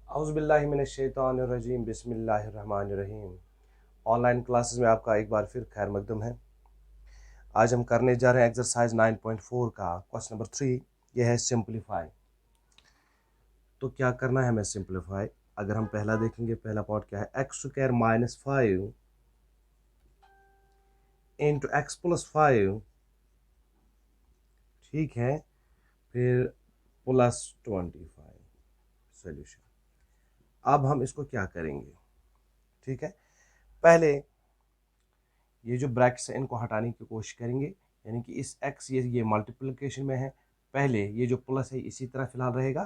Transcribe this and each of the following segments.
औज़ुबिल्लाहिमिनश्शैतानिर्रजीम बिस्मिल्लाहिर्रहमानिर्रहीम। Online classes में आपका एक बार फिर खैर मकदम है। आज हम करने जा रहे हैं एक्सरसाइज 9.4 का क्वेश्चन नंबर 3। यह है सिंपलीफाई। तो क्या करना है हमें सिंपलीफाई? अगर हम पहला देखेंगे, पहला पार्ट क्या है, x square minus 5 into x plus 5, ठीक है, फिर प्लस 25 सोल्यूशन। अब हम इसको क्या करेंगे, ठीक है, पहले ये जो ब्रैकेट्स है इनको हटाने की कोशिश करेंगे, यानी कि इस एक्स ये मल्टीप्लिकेशन में है, पहले ये जो प्लस है इसी तरह फिलहाल रहेगा,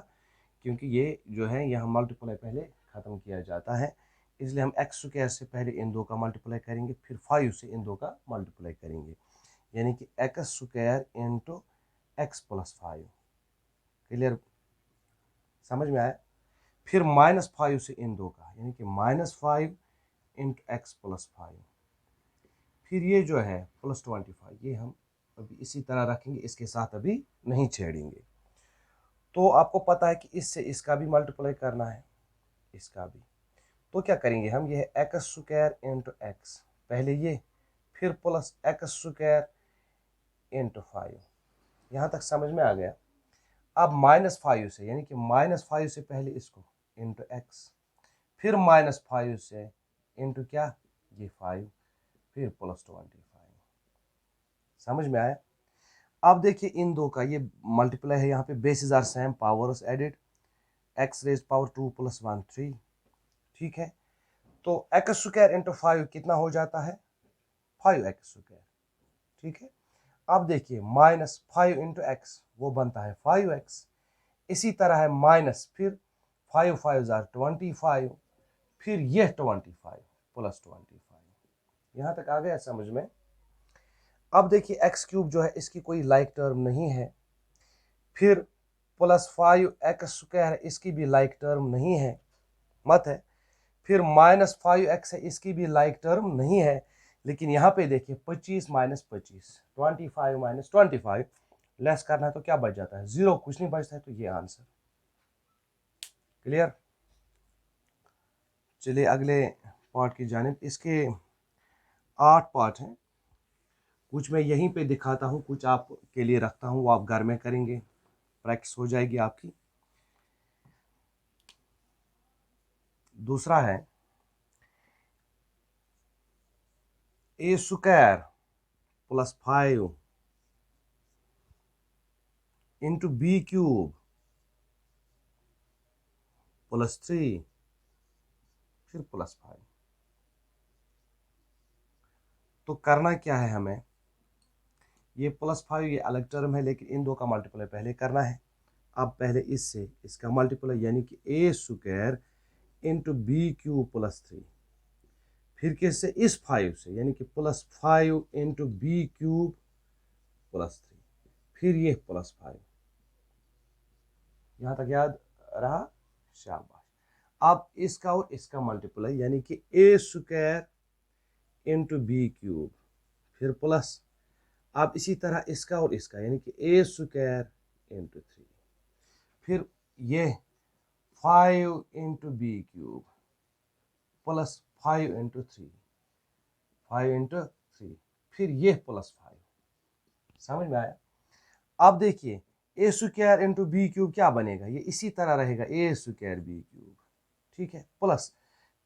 क्योंकि ये जो है यहाँ मल्टीप्लाई पहले ख़त्म किया जाता है, इसलिए हम एक्स स्क्वायर से पहले इन दो का मल्टीप्लाई करेंगे, फिर 5 से इन दो का मल्टीप्लाई करेंगे, यानी कि x square into x plus 5। Clear, समझ में आया? फिर -5 से इन दो का, यानी कि -5 इंटू एक्स प्लस 5। फिर ये जो है प्लस 25, ये हम अभी इसी तरह रखेंगे, इसके साथ अभी नहीं छेड़ेंगे। तो आपको पता है कि इससे इसका भी मल्टीप्लाई करना है, इसका भी। तो क्या करेंगे हम, ये है एक्स स्क्वायर इंटू एक्स, पहले ये, फिर प्लस एक्स स्क्वायर इंटू 5। यहाँ तक समझ में आ गया? अब -5 से, यानी कि -5 से पहले इसको इंटू एक्स, फिर -5 से इंटू क्या, ये 5, फिर प्लस 25। समझ में आया? अब देखिए इन दो का ये मल्टीप्लाई है, यहाँ पे bases are same, powers added, x raise power 2 + 1 3, ठीक है। तो एक्स स्क्वायर इंटू 5 कितना हो जाता है, 5x स्क्वायर, ठीक है। अब देखिए -5 इंटू एक्स वो बनता है 5x, इसी तरह है माइनस, फिर 5 5 25, फिर यह 25 प्लस 25। यहाँ तक आ गया समझ में? अब देखिए एक्स क्यूब जो है इसकी कोई लाइक टर्म नहीं है, फिर प्लस 5x स्क्वायर है, इसकी भी लाइक टर्म नहीं है, मत है, फिर -5x है, इसकी भी लाइक टर्म नहीं है, लेकिन यहाँ पे देखिए 25 - 25, 25 - 25 लेस करना है तो क्या बच जाता है, 0, कुछ नहीं बचता है, तो ये आंसर। क्लियर? चलिए अगले पार्ट की जानिब। इसके 8 पार्ट हैं, कुछ मैं यहीं पे दिखाता हूँ, कुछ आपके लिए रखता हूँ, वो आप घर में करेंगे, प्रैक्टिस हो जाएगी आपकी। दूसरा है a square plus 5 into b cube plus 3 फिर प्लस 5। तो करना क्या है हमें, ये +5 ये अलग टर्म है, लेकिन इन दो का मल्टीप्लाई पहले करना है। अब पहले इससे इसका मल्टीप्लाई, यानी कि a square into b cube plus 3, फिर किससे, इस 5 से, यानी कि +5 इंटू बी क्यूब प्लस 3, फिर ये +5। यहाँ तक याद रहा? शाबाश। अब इसका और इसका मल्टीप्लाई, यानी कि a square into b cube, फिर प्लस, अब इसी तरह इसका और इसका, यानी कि a स्क्वायर इंटू 3, फिर ये 5 into b cube plus 5 into 3, 5 into 3, फिर ये +5। समझ में आया? अब देखिए a square into b cube क्या बनेगा, ये इसी तरह रहेगा, a स्क्वायर बी क्यूब, ठीक है, प्लस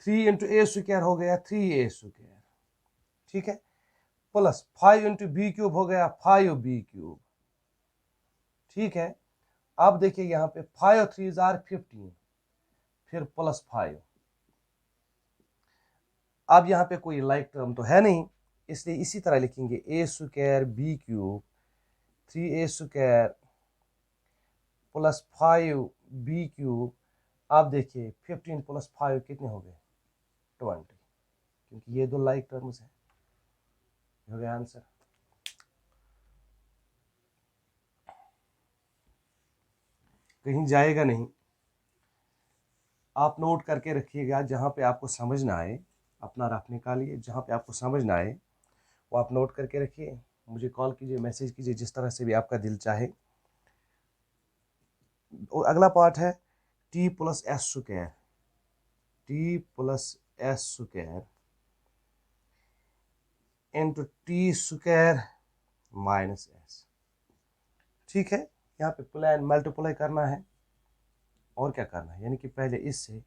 3 इंटू a स्क्वायर हो गया 3a स्क्वायर, ठीक है, प्लस 5 इंटू बी क्यूब हो गया 5b क्यूब, ठीक है। अब देखिए यहाँ पे 5 और 3 = 15, फिर प्लस 5। अब यहाँ पे कोई लाइक टर्म तो है नहीं, इसलिए इसी तरह लिखेंगे a square b cube 3a square plus 5b cube. अब देखिए 15 प्लस 5 कितने हो गए, 20, क्योंकि ये दो लाइक टर्म्स हैं। हो गया आंसर। कहीं जाएगा नहीं, आप नोट करके रखिएगा, जहाँ पे आपको समझ ना आए अपना रफ निकालिए, जहाँ पे आपको समझ ना आए वो आप नोट करके रखिए, मुझे कॉल कीजिए, मैसेज कीजिए, जिस तरह से भी आपका दिल चाहे। और अगला पार्ट है t + s square, T plus S square into T square minus S. ठीक है, यहाँ पे प्लान मल्टीप्लाई करना है और क्या करना है, यानी कि पहले इससे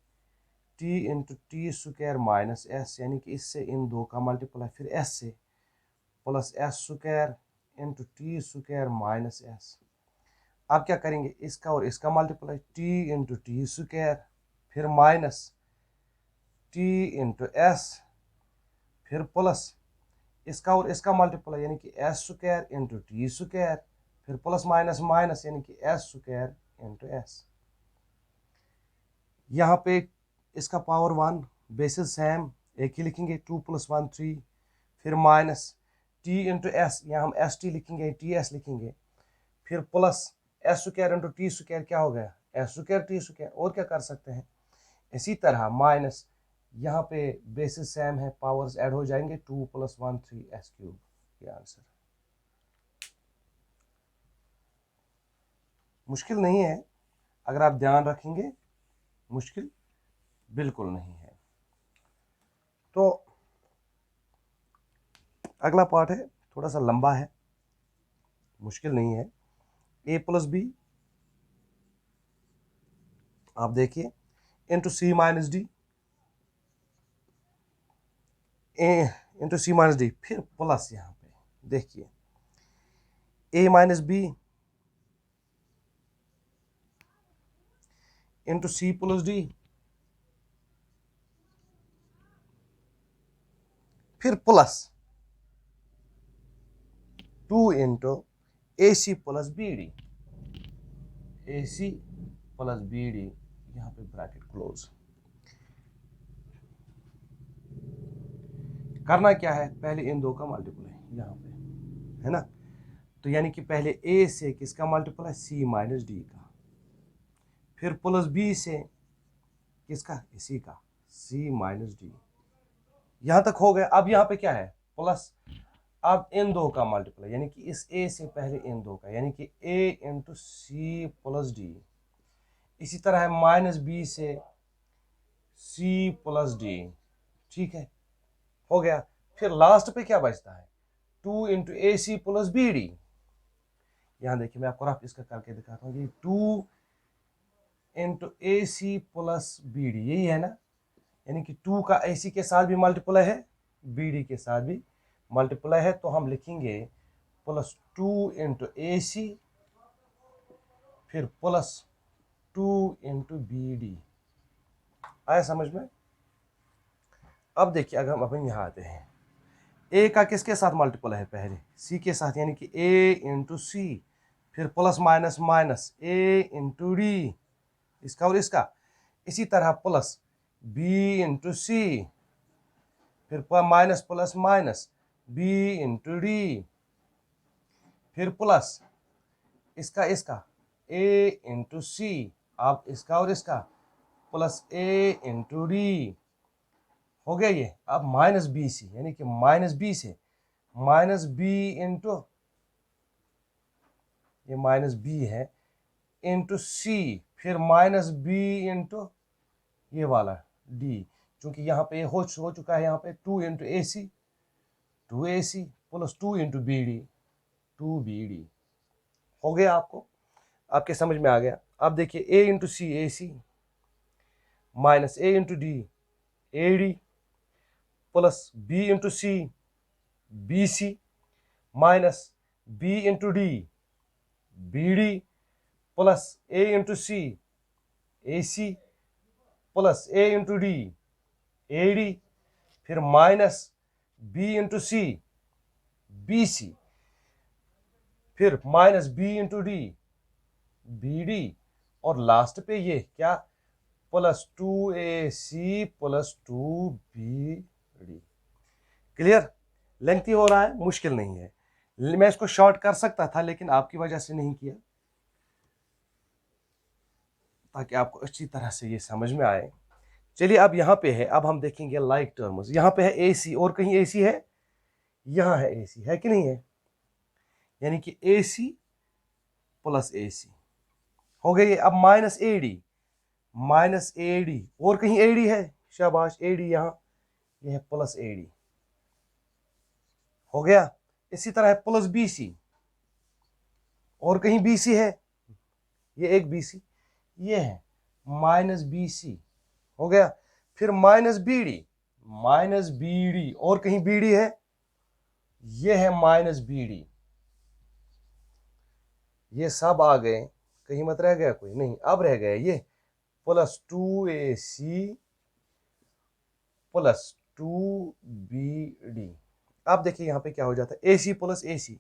T into T square minus S, यानी कि इससे इन दो का मल्टीप्लाई, फिर एस से plus S square into T square minus S. आप क्या करेंगे, इसका और इसका multiply, T into T square, फिर माइनस टी इंटू एस, फिर प्लस इसका और इसका मल्टीप्लाई, यानी कि S square into T square, फिर प्लस माइनस माइनस, यानी कि एस स्क्वायर इंटू एस। यहाँ पे इसका पावर 1, बेसिस सेम एक ही लिखेंगे, 2 + 1 3, फिर माइनस टी इंटू एस, यहाँ हम एस टी लिखेंगे, टी एस लिखेंगे, फिर plus S square into T square, क्या हो गया एस स्क्वायर टी स्क्वायर, और क्या कर सकते हैं। इसी तरह माइनस, यहाँ पे बेसिस सेम है, पावर्स ऐड हो जाएंगे, 2 + 1 3 एस क्यूब, ये आंसर। मुश्किल नहीं है, अगर आप ध्यान रखेंगे मुश्किल बिल्कुल नहीं है। तो अगला पार्ट है, थोड़ा सा लंबा है, मुश्किल नहीं है। ए प्लस बी, आप देखिए, into C minus D, A into C minus D, फिर प्लस यहाँ पे देखिए A minus B into C plus D, फिर plus 2 into A C plus B D, A C plus B D, यहाँ पे bracket close. करना क्या है, पहले इन दो का मल्टीप्लाई यहाँ पे है ना, तो यानी कि पहले ए से किसका मल्टीप्लाई, सी माइनस डी का, फिर प्लस बी से किसका, इसी का, सी माइनस डी। यहां तक हो गया। अब यहाँ पे क्या है, प्लस, अब इन दो का मल्टीप्लाई, यानी कि इस ए से पहले इन दो का, यानी कि ए इंटू सी प्लस डी। इसी तरह है माइनस बी से सी प्लस डी। ठीक है, हो गया। फिर लास्ट पे क्या बचता है, 2 into A C plus B D. यहां देखिए, मैं आपको रफ इसका करके दिखाता हूँ, ये 2 into A C plus B D, यही है ना, यानी कि 2 का ए सी के साथ भी मल्टीप्लाई है, बी डी के साथ भी मल्टीप्लाई है, तो हम लिखेंगे प्लस 2 इंटू ए सी, फिर प्लस 2 इंटू बी डी। आया समझ में। अब देखिए, अगर हम अपन यहाँ आते हैं, ए का किसके साथ मल्टीपल है, पहले सी के साथ, यानी कि ए इंटू सी, फिर plus minus minus a into D, इसका और इसका। इसी तरह प्लस बी इंटू सी, फिर minus plus minus B into d, फिर प्लस इसका इसका ए इंटू सी, अब इसका और इसका, प्लस ए इंटू डी, हो गया ये। अब माइनस बी सी, यानी कि माइनस बी से माइनस बी इंटू, ये माइनस बी है, इंटू सी, फिर माइनस बी इंटू ये वाला डी, क्योंकि यहाँ पे हो चुका है, यहाँ पे 2 into A C, 2 A C plus 2 into B D, 2 B D. हो गया, आपको आपके समझ में आ गया। अब देखिए, a into c a c, minus a into d a d, plus b into c b c, minus B into d b d, plus a into c a C, plus a into d a d, फिर minus B into c b c, फिर minus B into d b d, और last पे ये क्या, plus 2 ए सी plus 2 B d. Clear. Lengthy हो रहा है, मुश्किल नहीं है, मैं इसको शॉर्ट कर सकता था, लेकिन आपकी वजह से नहीं किया, ताकि आपको अच्छी तरह से ये समझ में आए। चलिए, अब यहाँ पे है, अब हम देखेंगे लाइक टर्म्स। यहाँ पे है ए सी, और कहीं ए सी है, यहाँ है ए सी, है कि नहीं है, यानी कि ए सी प्लस ए सी हो गई। अब माइनस ए डी, और कहीं ए डी है, शाबाश, AD यहाँ, ये है प्लस AD, हो गया। इसी तरह है प्लस BC, और कहीं BC है, ये एक BC, ये है माइनस BC, हो गया। फिर माइनस BD, और कहीं BD है, ये है माइनस BD, ये सब आ गए, कहीं मत रह गया कोई, नहीं। अब रह गया ये प्लस 2AC प्लस 2BD। अब देखिए यहां पे क्या हो जाता है, AC प्लस AC,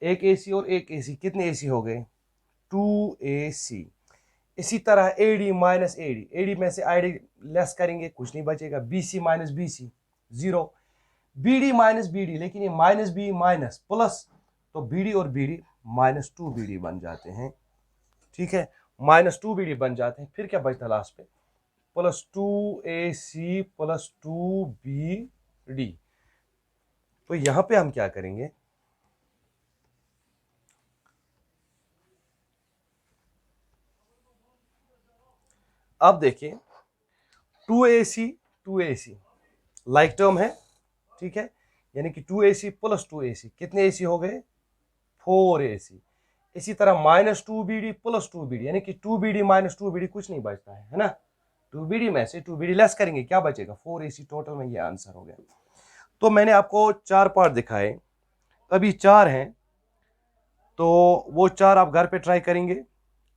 एक AC और एक AC, कितने AC हो गए, 2AC। इसी तरह AD माइनस AD में से ID लेस करेंगे, कुछ नहीं बचेगा, BC minus BC 0, BD minus BD, लेकिन ये माइनस B माइनस प्लस, तो BD और BD माइनस 2BD बन जाते हैं, ठीक है, माइनस 2BD बन जाते हैं। फिर क्या बचता लास्ट पे, प्लस 2AC प्लस 2BD। तो यहां पे हम क्या करेंगे, अब देखिए 2AC लाइक टर्म है, ठीक है, यानी कि 2AC प्लस 2AC, कितने AC हो गए, 4AC। इसी तरह माइनस 2BD प्लस 2BD, यानी कि 2BD माइनस 2BD, कुछ नहीं बचता है ना, 2BD में से 2BD लेस करेंगे, क्या बचेगा, 4AC। टोटल में ये आंसर हो गया। तो मैंने आपको 4 पार्ट दिखाए, अभी 4 हैं, तो वो 4 आप घर पे ट्राई करेंगे।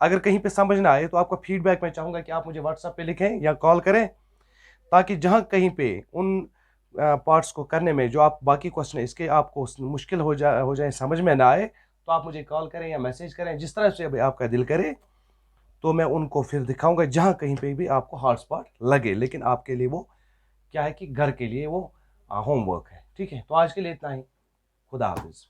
अगर कहीं पे समझ ना आए तो आपका फीडबैक मैं चाहूंगा कि आप मुझे व्हाट्सएप पे लिखें या कॉल करें, ताकि जहां कहीं पे उन पार्ट्स को करने में जो आप बाकी क्वेश्चन इसके आपको मुश्किल हो जाए, समझ में ना आए, तो आप मुझे कॉल करें या मैसेज करें, जिस तरह से आपका दिल करे, तो मैं उनको फिर दिखाऊंगा जहां कहीं पे भी आपको हार्ड स्पॉट लगे। लेकिन आपके लिए वो क्या है कि घर के लिए वो होमवर्क है, ठीक है। तो आज के लिए इतना ही, खुदा हाफिज।